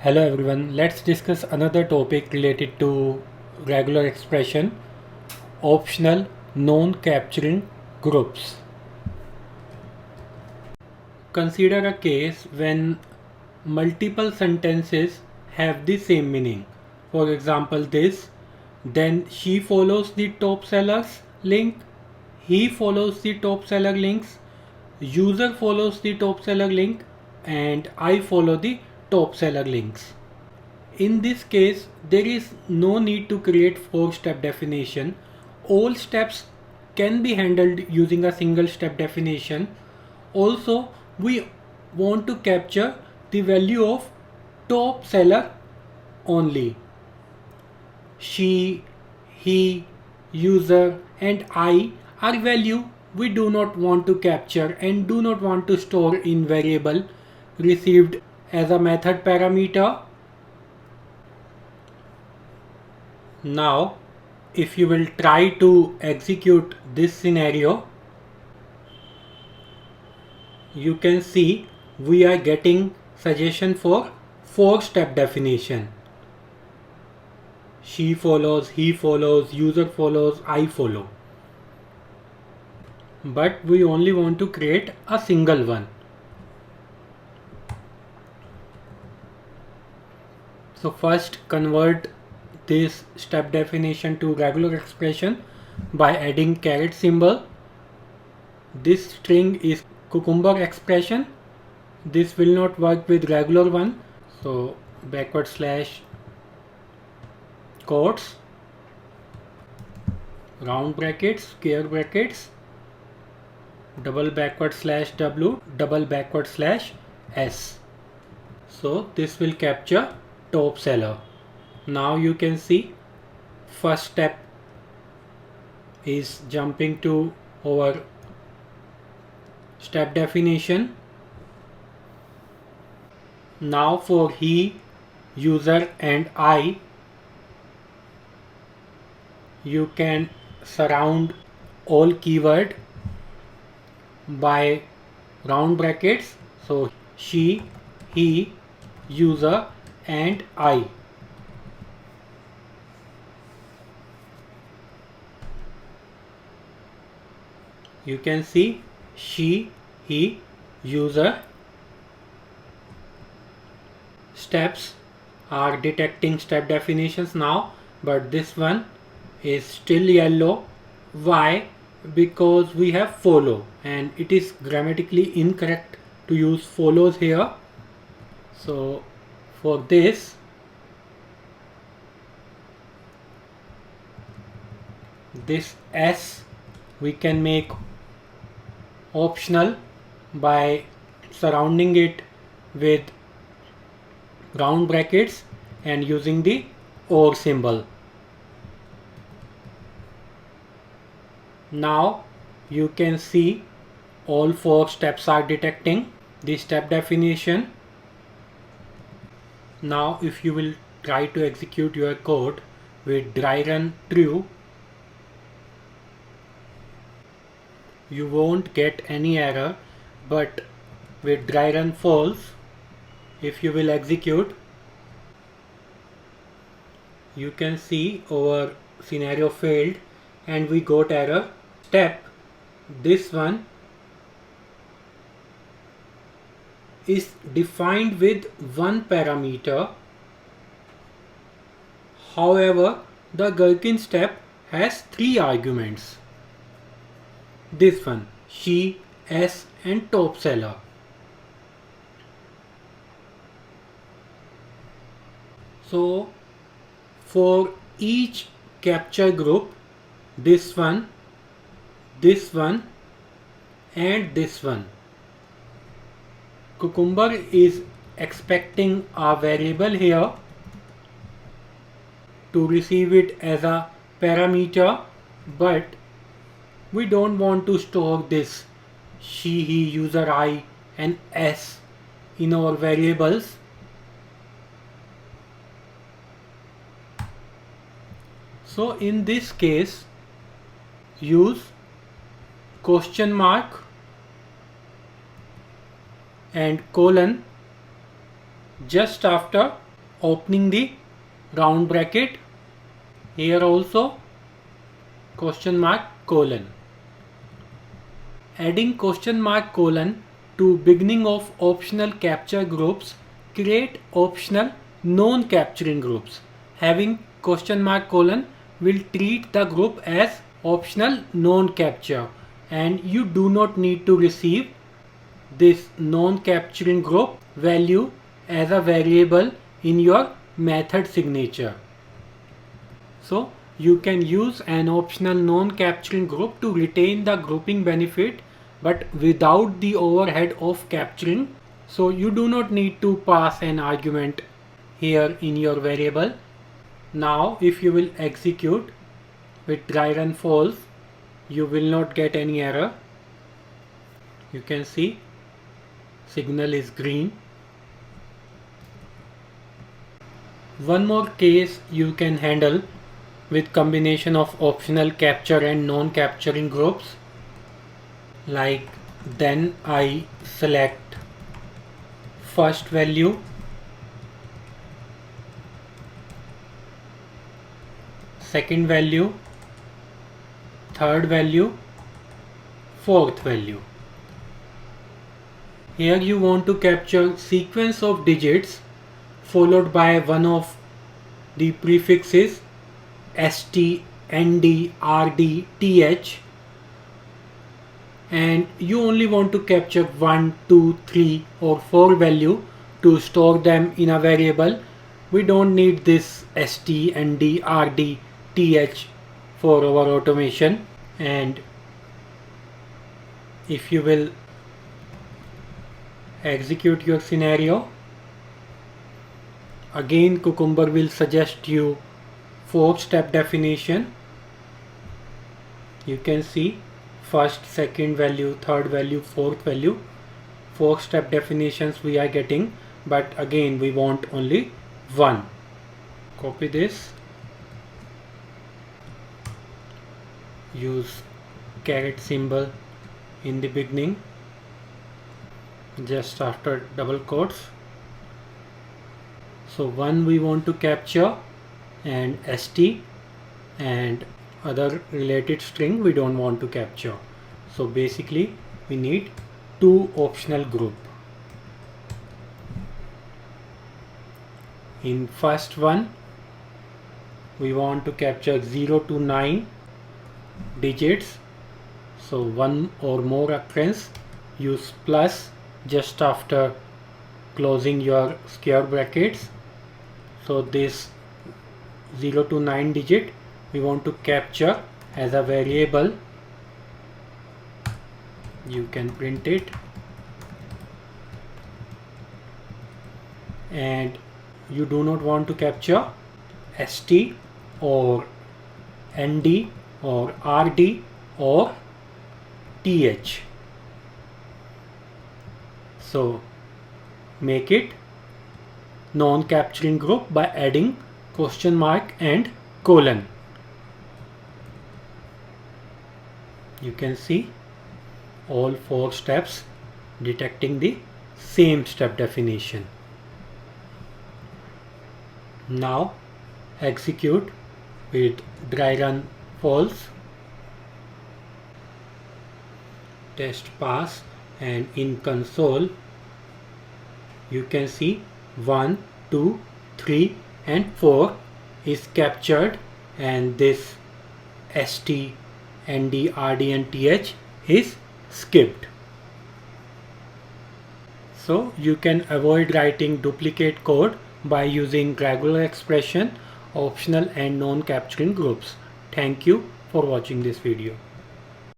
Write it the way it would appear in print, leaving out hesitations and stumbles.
Hello everyone, let's discuss another topic related to regular expression, optional non-capturing groups. Consider a case when multiple sentences have the same meaning. For example, then she follows the top seller's link, he follows the top seller links, user follows the top seller link, and I follow the top seller links. In this case, there is no need to create 4-step definition. All steps can be handled using a single step definition. Also, we want to capture the value of top seller only. She, he, user and I are value we do not want to capture and do not want to store in variable received as a method parameter. Now, if you will try to execute this scenario, you can see we are getting suggestion for 4-step definition. She follows, he follows, user follows, I follow. But we only want to create a single one. So first convert this step definition to regular expression by adding caret symbol. This string is cucumber expression. This will not work with regular one. So backward slash quotes, round brackets, square brackets, double backward slash w, double backward slash s. So this will capture top seller. Now you can see first step is jumping to our step definition. Now for he, user and I, you can surround all keyword by round brackets. So she, he, user and I. You can see she, he, user. Steps are detecting step definitions now, but this one is still yellow. Why? Because we have follow and it is grammatically incorrect to use follows here. So for this, this S we can make optional by surrounding it with round brackets and using the OR symbol. Now you can see all 4 steps are detecting the step definition. Now if you will try to execute your code with dry run true, you won't get any error, but with dry run false, if you will execute, you can see our scenario failed and we got error. Step, this one is defined with one parameter. However, the Gherkin step has 3 arguments. This one, she, S and top seller. So for each capture group, this one and this one, Cucumber is expecting a variable here to receive it as a parameter, but we don't want to store this she, he, user, I and S in our variables. So in this case, use question mark and colon just after opening the round bracket, here also question mark colon. Adding question mark colon to beginning of optional capture groups create optional non-capturing groups. Having question mark colon will treat the group as optional non-capture, and you do not need to receive this non-capturing group value as a variable in your method signature. So you can use an optional non-capturing group to retain the grouping benefit but without the overhead of capturing. So you do not need to pass an argument here in your variable. Now if you will execute with dry run false, you will not get any error. You can see signal is green. One more case you can handle with combination of optional capture and non-capturing groups, like then I select first value, second value, third value, fourth value. Here you want to capture sequence of digits followed by one of the prefixes ST, ND, RD, TH, and you only want to capture 1, 2, 3 or 4 value to store them in a variable. We don't need this ST, ND, RD, TH for our automation. And if you will execute your scenario, again Cucumber will suggest you 4-step definition. You can see first, second value, third value, fourth value. 4-step definitions we are getting, but again we want only one. Copy this, use caret symbol in the beginning just after double quotes. So one we want to capture and ST, and other related string we don't want to capture. So basically we need 2 optional group. In first one we want to capture 0 to 9 digits, so one or more occurrence, use plus just after closing your square brackets. So this 0 to 9 digit we want to capture as a variable. You can print it, and you do not want to capture ST or ND or RD or TH. So make it non-capturing group by adding question mark and colon. You can see all 4 steps detecting the same step definition. Now execute with dry run false, test pass, and in console you can see 1, 2, 3 and 4 is captured, and this ST, ND, RD and TH is skipped. So you can avoid writing duplicate code by using regular expression, optional and non-capturing groups. Thank you for watching this video.